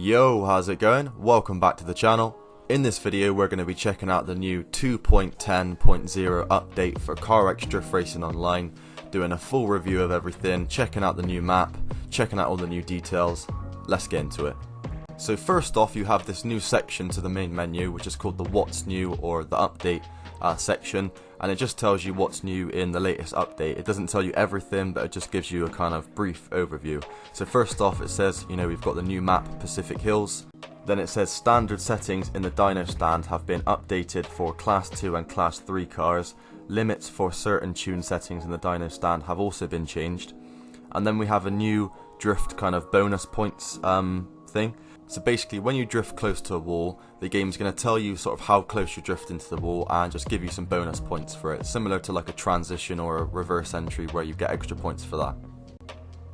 Yo, how's it going? Welcome back to the channel. In this video we're going to be checking out the new 2.10.0 update for CarX Drift Racing Online, doing a full review of everything, checking out the new map, checking out all the new details. Let's get into it. So first off, you have this new section to the main menu which is called the What's New or the Update section, and it just tells you what's new in the latest update. It doesn't tell you everything, but it just gives you a kind of brief overview. So first off, it says, we've got the new map Pacific Hills. Then it says standard settings in the dyno stand have been updated for class 2 and class 3 cars. Limits for certain tune settings in the dyno stand have also been changed. And then we have a new drift kind of bonus points thing. So basically, when you drift close to a wall, the game's going to tell you sort of how close you drift into the wall and just give you some bonus points for it, similar to like a transition or a reverse entry where you get extra points for that.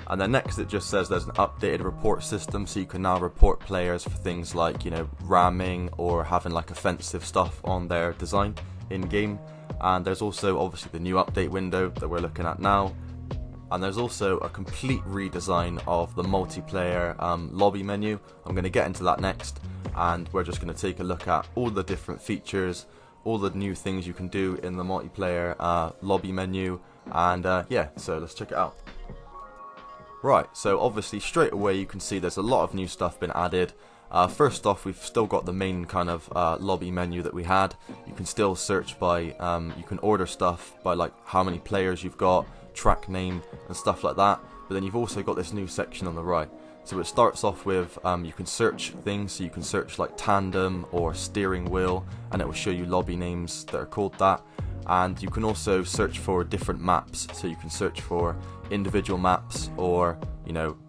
And then next it just says there's an updated report system, so you can now report players for things like, ramming or having like offensive stuff on their design in game. And there's also obviously the new update window that we're looking at now. And there's also a complete redesign of the multiplayer lobby menu. I'm going to get into that next, and we're just going to take a look at all the different features, all the new things you can do in the multiplayer lobby menu, and yeah, so let's check it out. Right, so obviously straight away you can see there's a lot of new stuff been added. First off, we've still got the main kind of lobby menu that we had. You can still search by, you can order stuff by like how many players you've got, track name and stuff like that, but then you've also got this new section on the right. So it starts off with you can search things, so you can search like tandem or steering wheel, and it will show you lobby names that are called that. And you can also search for different maps, so you can search for individual maps, or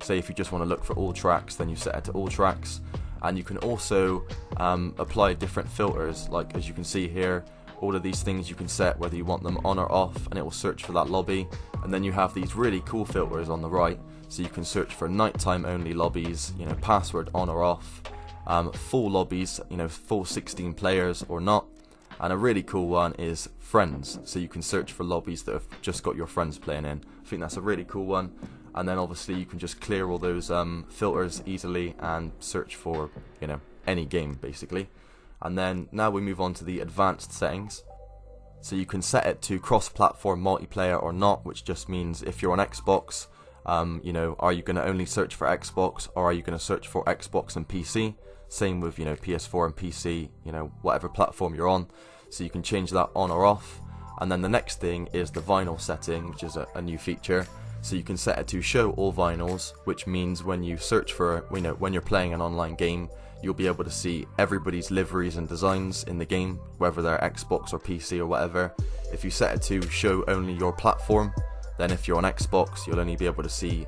say if you just want to look for all tracks, then you set it to all tracks. And you can also apply different filters, like as you can see here. All of these things you can set whether you want them on or off, and it will search for that lobby. And then you have these really cool filters on the right, so you can search for nighttime only lobbies, password on or off, full lobbies, full 16 players or not. And a really cool one is friends, so you can search for lobbies that have just got your friends playing in. I think that's a really cool one. And then obviously you can just clear all those filters easily and search for any game basically. And then now we move on to the advanced settings. So you can set it to cross-platform multiplayer or not, which just means if you're on Xbox, are you going to only search for Xbox, or are you going to search for Xbox and PC? Same with PS4 and PC, whatever platform you're on. So you can change that on or off. And then the next thing is the vinyl setting, which is a new feature. So you can set it to show all vinyls, which means when you search for, when you're playing an online game, you'll be able to see everybody's liveries and designs in the game, whether they're Xbox or PC or whatever. If you set it to show only your platform, then if you're on Xbox, you'll only be able to see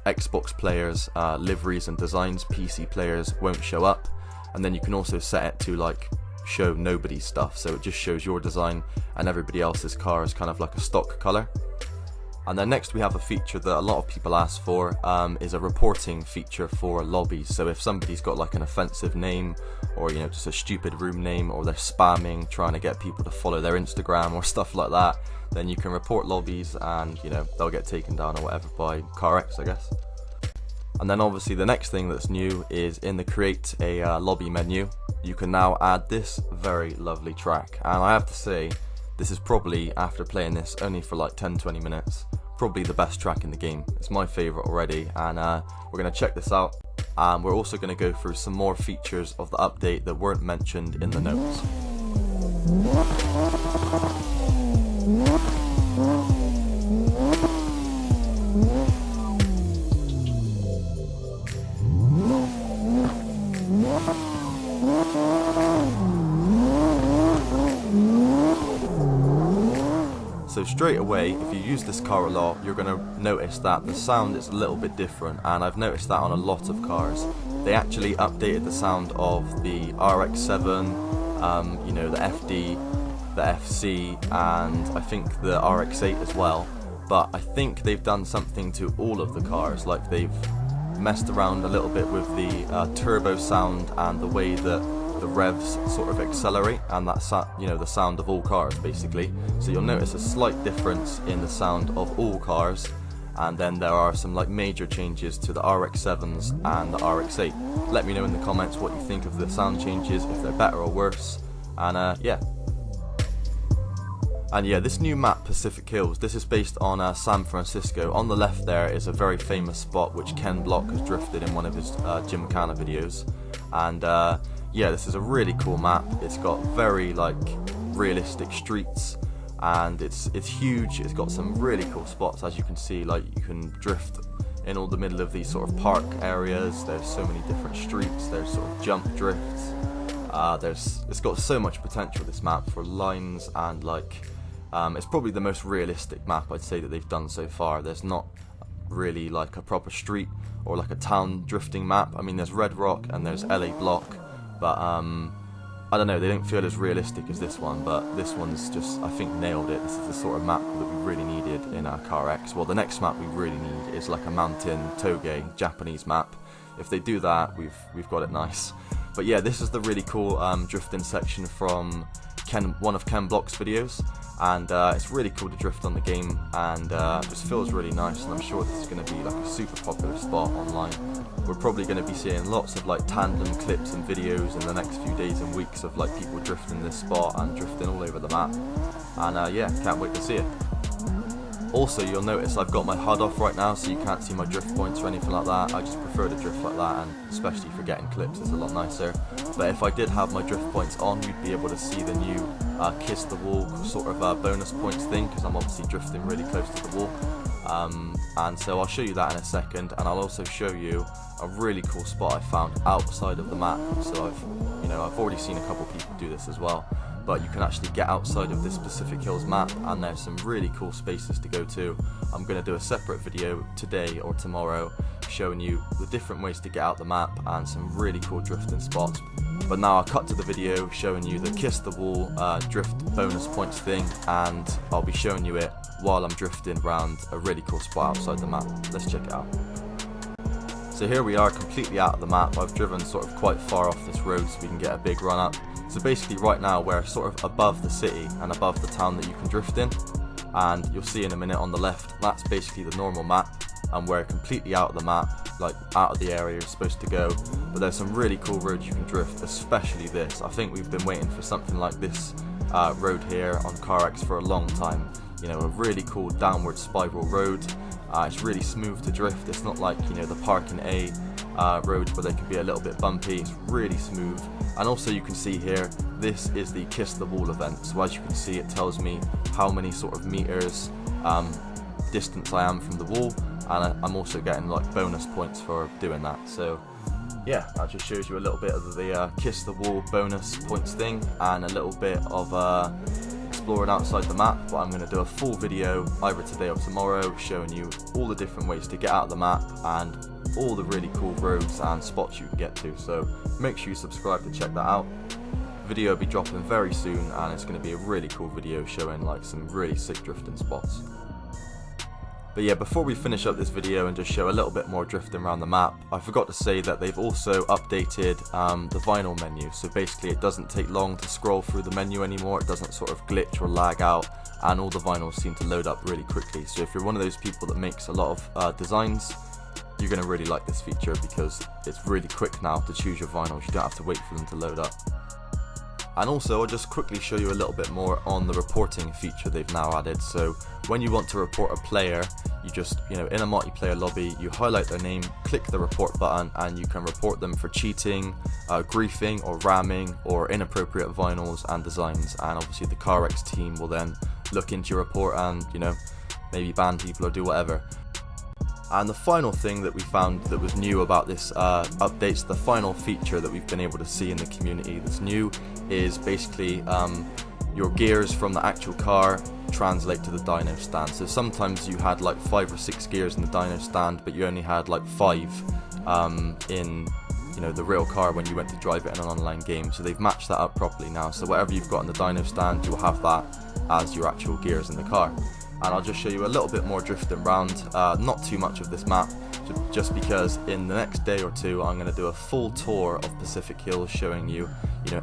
Xbox players' liveries and designs. PC players won't show up. And then you can also set it to like show nobody's stuff, so it just shows your design and everybody else's car is kind of like a stock color. And then next we have a feature that a lot of people ask for, is a reporting feature for lobbies. So if somebody's got like an offensive name, or just a stupid room name, or they're spamming trying to get people to follow their Instagram or stuff like that, then you can report lobbies and they'll get taken down or whatever by CarX, I guess. And then obviously the next thing that's new is in the create a lobby menu, you can now add this very lovely track. And I have to say, this is probably, after playing this only for like 10-20 minutes, probably the best track in the game. It's my favourite already, and we're going to check this out. And we're also going to go through some more features of the update that weren't mentioned in the notes. So straight away, if you use this car a lot, you're going to notice that the sound is a little bit different, and I've noticed that on a lot of cars. They actually updated the sound of the RX-7, the FD, the FC, and I think the RX-8 as well. But I think they've done something to all of the cars, like they've messed around a little bit with the turbo sound and the way that the revs sort of accelerate, and that's the sound of all cars basically. So you'll notice a slight difference in the sound of all cars, and then there are some like major changes to the RX-7s and the RX-8. Let me know in the comments what you think of the sound changes, if they're better or worse, and yeah. And yeah, this new map, Pacific Hills, this is based on San Francisco. On the left there is a very famous spot which Ken Block has drifted in one of his Gymkhana videos. And yeah, this is a really cool map. It's got very like realistic streets, and it's huge. It's got some really cool spots, as you can see. Like, you can drift in all the middle of these sort of park areas. There's so many different streets. There's sort of jump drifts. It's got so much potential, this map, for lines, and like it's probably the most realistic map I'd say that they've done so far. There's not really like a proper street or like a town drifting map. I mean, there's Red Rock and there's LA Block, but I don't know, they don't feel as realistic as this one, but this one's just, I think, nailed it. This is the sort of map that we really needed in our CarX. Well, the next map we really need is like a mountain toge Japanese map. If they do that, we've got it nice. But yeah, this is the really cool drifting section from one of Ken Block's videos, and it's really cool to drift on the game, and it just feels really nice, and I'm sure this is going to be like a super popular spot online. We're probably going to be seeing lots of like tandem clips and videos in the next few days and weeks of like people drifting this spot and drifting all over the map, and yeah, can't wait to see it. Also, you'll notice I've got my HUD off right now, so you can't see my drift points or anything like that. I just prefer to drift like that, and especially for getting clips, it's a lot nicer. But if I did have my drift points on, you'd be able to see the new kiss the wall sort of bonus points thing, because I'm obviously drifting really close to the wall. And so I'll show you that in a second, and I'll also show you a really cool spot I found outside of the map. So I've already seen a couple people do this as well, but you can actually get outside of this Pacific Hills map, and there's some really cool spaces to go to. I'm going to do a separate video today or tomorrow showing you the different ways to get out the map and some really cool drifting spots. But now I'll cut to the video showing you the kiss the wall drift bonus points thing, and I'll be showing you it while I'm drifting around a really cool spot outside the map. Let's check it out. So here we are, completely out of the map. I've driven sort of quite far off this road so we can get a big run up. So basically right now we're sort of above the city and above the town that you can drift in, and you'll see in a minute on the left, that's basically the normal map, and we're completely out of the map, like out of the area you're supposed to go. But there's some really cool roads you can drift, especially this. I think we've been waiting for something like this road here on CarX for a long time. You know, a really cool downward spiral road. It's really smooth to drift. It's not like, you know, the parking A roads where they can be a little bit bumpy. It's really smooth. And also you can see here, this is the Kiss the Wall event. So as you can see, it tells me how many sort of meters distance I am from the wall, and I'm also getting like bonus points for doing that. So yeah, that just shows you a little bit of the Kiss the Wall bonus points thing, and a little bit of exploring outside the map. But I'm going to do a full video either today or tomorrow showing you all the different ways to get out of the map and all the really cool roads and spots you can get to. So make sure you subscribe to check that out. The video will be dropping very soon, and it's going to be a really cool video showing like some really sick drifting spots. But yeah, before we finish up this video and just show a little bit more drifting around the map, I forgot to say that they've also updated the vinyl menu. So basically it doesn't take long to scroll through the menu anymore. It doesn't sort of glitch or lag out, and all the vinyls seem to load up really quickly. So if you're one of those people that makes a lot of designs, you're going to really like this feature, because it's really quick now to choose your vinyls. You don't have to wait for them to load up. And also, I'll just quickly show you a little bit more on the reporting feature they've now added. So when you want to report a player, you just, in a multiplayer lobby, you highlight their name, click the report button, and you can report them for cheating, griefing or ramming, or inappropriate vinyls and designs. And obviously the CarX team will then look into your report and, maybe ban people or do whatever. And the final thing that we found that was new about this updates, the final feature that we've been able to see in the community that's new, is basically your gears from the actual car translate to the dyno stand. So sometimes you had like 5 or 6 gears in the dyno stand, but you only had like 5 in the real car when you went to drive it in an online game. So they've matched that up properly now. So whatever you've got in the dyno stand, you'll have that as your actual gears in the car. And I'll just show you a little bit more drifting around, not too much of this map, just because in the next day or two I'm going to do a full tour of Pacific Hills, showing you,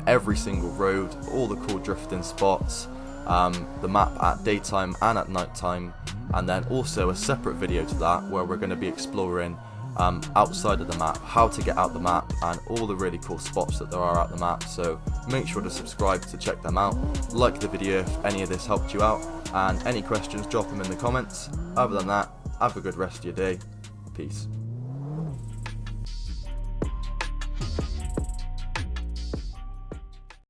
every single road, all the cool drifting spots, the map at daytime and at nighttime, and then also a separate video to that where we're going to be exploring outside of the map, how to get out the map, and all the really cool spots that there are out the map. So make sure to subscribe to check them out. Like the video if any of this helped you out, and any questions, drop them in the comments. Other than that, have a good rest of your day. Peace.